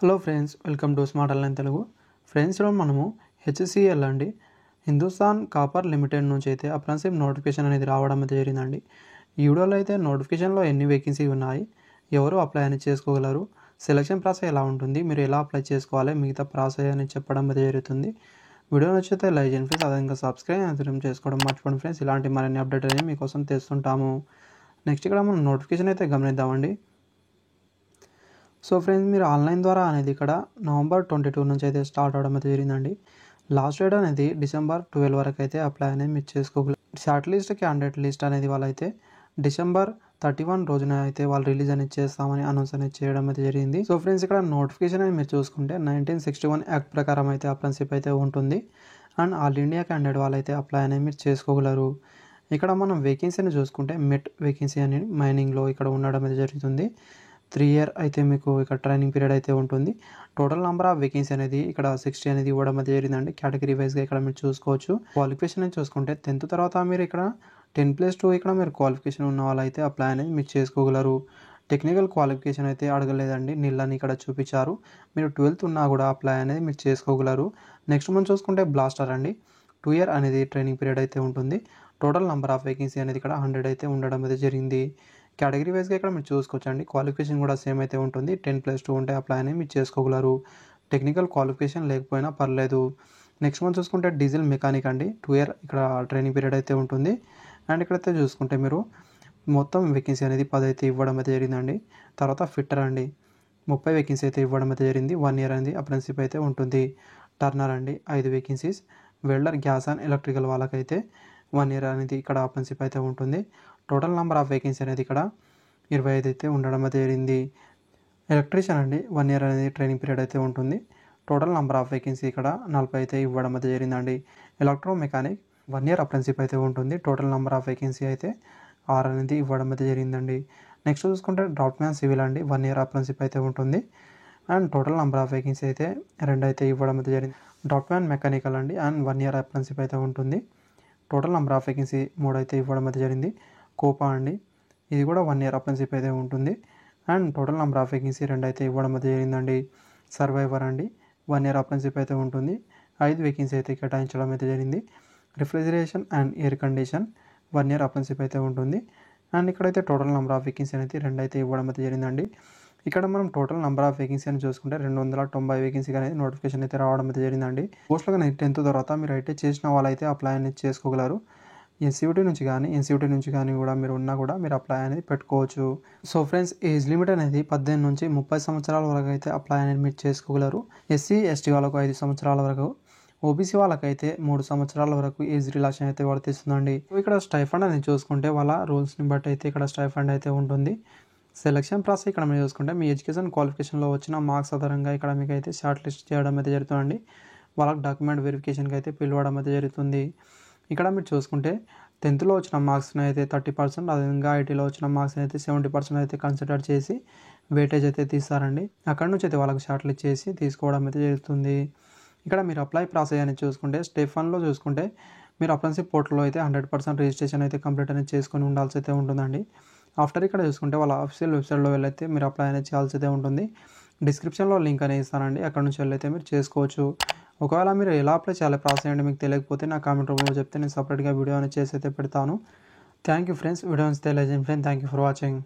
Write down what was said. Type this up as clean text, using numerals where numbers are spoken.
Hello friends, welcome to smart online Telugu. ఫ్రెండ్స్లో మనము HCl అండి, హిందుస్థాన్ కాపర్ లిమిటెడ్ నుంచి అయితే అప్రెంటిస్‌షిప్ నోటిఫికేషన్ అనేది రావడం అయితే జరిగిందండి. ఈ వీడియోలో అయితే నోటిఫికేషన్లో ఎన్ని వేకెన్సీ ఉన్నాయి, ఎవరు అప్లై అనేది చేసుకోగలరు, సెలక్షన్ ప్రాసెస్ ఎలా ఉంటుంది, మీరు ఎలా అప్లై చేసుకోవాలి, మిగతా ప్రాసెస్ అని చెప్పడం అయితే జరుగుతుంది. వీడియో నచ్చితే లైక్ చేయండి ఫ్రెండ్స్, అదేవిధంగా సబ్స్క్రైబ్ చేసుకోవడం మర్చిపోండి ఫ్రెండ్స్. ఇలాంటి మరిన్ని అప్డేట్ అనేది మీకోసం తెస్తుంటాము. నెక్స్ట్ ఇక్కడ మనం నోటిఫికేషన్ అయితే గమనిద్దామండి. సో ఫ్రెండ్స్, మీరు ఆన్లైన్ ద్వారా అనేది ఇక్కడ నవంబర్ 22 నుంచి అయితే స్టార్ట్ అవడం అయితే జరిగిందండి. లాస్ట్ డేట్ అనేది డిసెంబర్ 12 వరకు అయితే అప్లై అనేది మీరు చేసుకోగలరు. షార్ట్ లిస్ట్ క్యాండిడేట్ లిస్ట్ అనేది వాళ్ళైతే డిసెంబర్ 31 రోజున అయితే వాళ్ళు రిలీజ్ అనేది చేస్తామని అనౌన్స్ అనేది చేయడం అయితే జరిగింది. సో ఫ్రెండ్స్, ఇక్కడ నోటిఫికేషన్ అనేది మీరు చూసుకుంటే 1961 యాక్ట్ ప్రకారం అయితే అప్రెంటిస్‌షిప్ అయితే ఉంటుంది. అండ్ ఆల్ ఇండియా క్యాండిడేట్ వాళ్ళైతే అప్లై అనేది మీరు చేసుకోగలరు. ఇక్కడ మనం వేకెన్సీని చూసుకుంటే మెట్ వేకెన్సీ అనేది మైనింగ్లో ఇక్కడ ఉండడం అయితే జరుగుతుంది. 3 year అయితే మీకు ఇక్కడ ట్రైనింగ్ పీరియడ్ అయితే ఉంటుంది. టోటల్ నెంబర్ ఆఫ్ వేకెన్సీ అనేది ఇక్కడ 60 అనేది ఇవ్వడం అయితే జరిగిందండి. కేటగిరీ వైజ్గా ఇక్కడ మీరు చూసుకోవచ్చు. క్వాలిఫికేషన్ అని చూసుకుంటే 10th తర్వాత మీరు ఇక్కడ 10+2 ఇక్కడ మీరు క్వాలిఫికేషన్ ఉన్న వాళ్ళైతే అప్లై అనేది మీరు చేసుకోగలరు. టెక్నికల్ క్వాలిఫికేషన్ అయితే అడగలేదండి, నీళ్ళని ఇక్కడ చూపించారు. మీరు 12th ఉన్నా కూడా అప్లై అనేది మీరు చేసుకోగలరు. నెక్స్ట్ మనం చూసుకుంటే బ్లాస్టర్ అండి, 2 year అనేది ట్రైనింగ్ పీరియడ్ అయితే ఉంటుంది. టోటల్ నెంబర్ ఆఫ్ వేకెన్సీ అనేది ఇక్కడ 100 అయితే ఉండడం అయితే జరిగింది. కేటగిరీ వైజ్గా ఇక్కడ మీరు చూసుకోవచ్చండి. క్వాలిఫికేషన్ కూడా సేమ్ అయితే ఉంటుంది. 10+2 ఉంటే అప్లై అనేది మీరు చేసుకోగలరు. టెక్నికల్ క్వాలిఫికేషన్ లేకపోయినా పర్లేదు. నెక్స్ట్ మనం చూసుకుంటే డీజిల్ మెకానిక్ అండి, 2 year ఇక్కడ ట్రైనింగ్ పీరియడ్ అయితే ఉంటుంది. అండ్ ఇక్కడైతే చూసుకుంటే మీరు మొత్తం వేకెన్సీ అనేది 10 అయితే ఇవ్వడం అయితే జరిగిందండి. తర్వాత ఫిట్టర్ అండి, 30 వేకెన్సీ అయితే ఇవ్వడం అయితే జరిగింది. 1 year అనేది అప్రెంటిస్‌షిప్ అయితే ఉంటుంది. టర్నర్ అండి 5 vacancies. Welder, gas and electrical వాళ్ళకైతే 1 year అనేది ఇక్కడ అప్రెంటిస్‌షిప్ అయితే ఉంటుంది. టోటల్ నెంబర్ ఆఫ్ వేకెన్సీ అనేది ఇక్కడ 25 అయితే ఉండడం అయితే జరిగింది. ఎలక్ట్రీషియన్ అండి 1 year అనేది ట్రైనింగ్ పీరియడ్ అయితే ఉంటుంది. టోటల్ నెంబర్ ఆఫ్ వేకెన్సీ ఇక్కడ 40 అయితే ఇవ్వడం అయితే జరిగిందండి. ఎలక్ట్రో మెకానిక్ 1 year అప్రెంటిస్‌షిప్ అయితే ఉంటుంది. టోటల్ నెంబర్ ఆఫ్ వేకెన్సీ అయితే 6 అనేది ఇవ్వడం అయితే జరిగిందండి. నెక్స్ట్ చూసుకుంటే డ్రాఫ్ట్ మ్యాన్ సివిల్ అండి, 1 year అప్రెంటిస్‌షిప్ అయితే ఉంటుంది. And total number of vacancy అయితే 2 అయితే ఇవ్వడం అయితే జరిగింది. డ్రాఫ్ట్ మ్యాన్ మెకానికల్ అండి అండ్ 1 year అప్రెంటిస్‌షిప్ అయితే ఉంటుంది. టోటల్ నెంబర్ ఆఫ్ వేకెన్సీ 3 అయితే ఇవ్వడం అయితే జరిగింది. కోపా అండి, ఇది కూడా 1 year అప్రెంటిస్‌షిప్ అయితే ఉంటుంది. And total number of vacancy 2 అయితే ఇవ్వడం అయితే జరిగిందండి. సర్వైవర్ అండి 1 year అప్రెంటిస్‌షిప్ అయితే ఉంటుంది. 5 వేకెన్సీ అయితే కేటాయించడం అయితే జరిగింది. Refrigeration and air condition 1 year apprenticeship అయితే ఉంటుంది. అండ్ ఇక్కడైతే టోటల్ నెంబర్ ఆఫ్ వేకెన్సీ అనేది 2 అయితే ఇవ్వడం అయితే జరిగిందండి. ఇక్కడ మనం టోటల్ నెంబర్ ఆఫ్ వేకెన్సీ అని చూసుకుంటే 290 వేకెన్సీకి అనేది నోటిఫికేషన్ అయితే రావడం అయితే జరిగిందండి. పోస్టులు కానీ 10th తర్వాత మీరు అయితే చేసిన వాళ్ళైతే అప్లై అనేది చేసుకోగలరు. ఎన్సీయూటీ నుంచి కానీ కూడా మీరు ఉన్నా కూడా మీరు అప్లై అనేది పెట్టుకోవచ్చు. సో ఫ్రెండ్స్, ఏజ్ లిమిట్ అనేది 18 నుంచి 30 సంవత్సరాల వరకు అయితే అప్లై అనేది మీరు చేసుకోగలరు. ఎస్సీ, ఎస్టీ వాళ్ళకు 5 సంవత్సరాల వరకు, ఓబీసీ వాళ్ళకైతే 3 సంవత్సరాల వరకు ఏజ్ రిలాక్సేషన్ అయితే వర్తిస్తుందండి. ఇక్కడ స్టైఫండ్ అనేది చూసుకుంటే వాళ్ళ రూల్స్ని బట్టి అయితే ఇక్కడ స్టైఫండ్ అయితే ఉంటుంది. సెలక్షన్ ప్రాసెస్ ఇక్కడ మీరు చూసుకుంటే మీ ఎడ్యుకేషన్ క్వాలిఫికేషన్లో వచ్చిన మార్క్స్ ఆధారంగా ఇక్కడ మీకు అయితే షార్ట్ లిస్ట్ చేయడం అయితే జరుగుతుందండి. వాళ్ళకి డాక్యుమెంట్ వెరిఫికేషన్కి అయితే పిలవడం అయితే జరుగుతుంది. ఇక్కడ మీరు చూసుకుంటే 10th వచ్చిన మార్క్స్ని అయితే 30%, అదేవిధంగా ఐటీలో వచ్చిన మార్క్స్ని అయితే 70% అయితే కన్సిడర్ చేసి వెయిటేజ్ అయితే తీస్తారండి. అక్కడ నుంచి అయితే వాళ్ళకి షార్ట్ లిస్ట్ చేసి తీసుకోవడం అయితే జరుగుతుంది. ఇక్కడ మీరు అప్లై ప్రాసెస్ అనేది చూసుకుంటే స్టెప్ 1లో చూసుకుంటే మీరు అప్రెంటిస్‌షిప్ పోర్టల్లో అయితే 100% రిజిస్ట్రేషన్ అయితే కంప్లీట్ అనేది చేసుకొని ఉండాల్సి అయితే ఉంటుందండి. ఆఫ్టర్ ఇక్కడ చూసుకుంటే వాళ్ళ అఫీషియల్ వెబ్సైట్లో వెళ్ళైతే మీరు అప్లై అనేది చేయాల్సి అయితే ఉంటుంది. డిస్క్రిప్షన్లో లింక్ అనేది ఇస్తానండి, అక్కడ నుంచి వెళ్ళైతే మీరు చేసుకోవచ్చు. ఒకవేళ మీరు ఎలా అప్లై చేయాలి ప్రాసెస్ ఏంటి మీకు తెలియకపోతే నా కామెంట్ రూపంలో చెప్తే నేను సపరేట్గా వీడియో అనేది చేసి అయితే పెడతాను. Thank you friends. వీడియో నచ్చితే లైక్ చేయండి friends. Thank you for watching.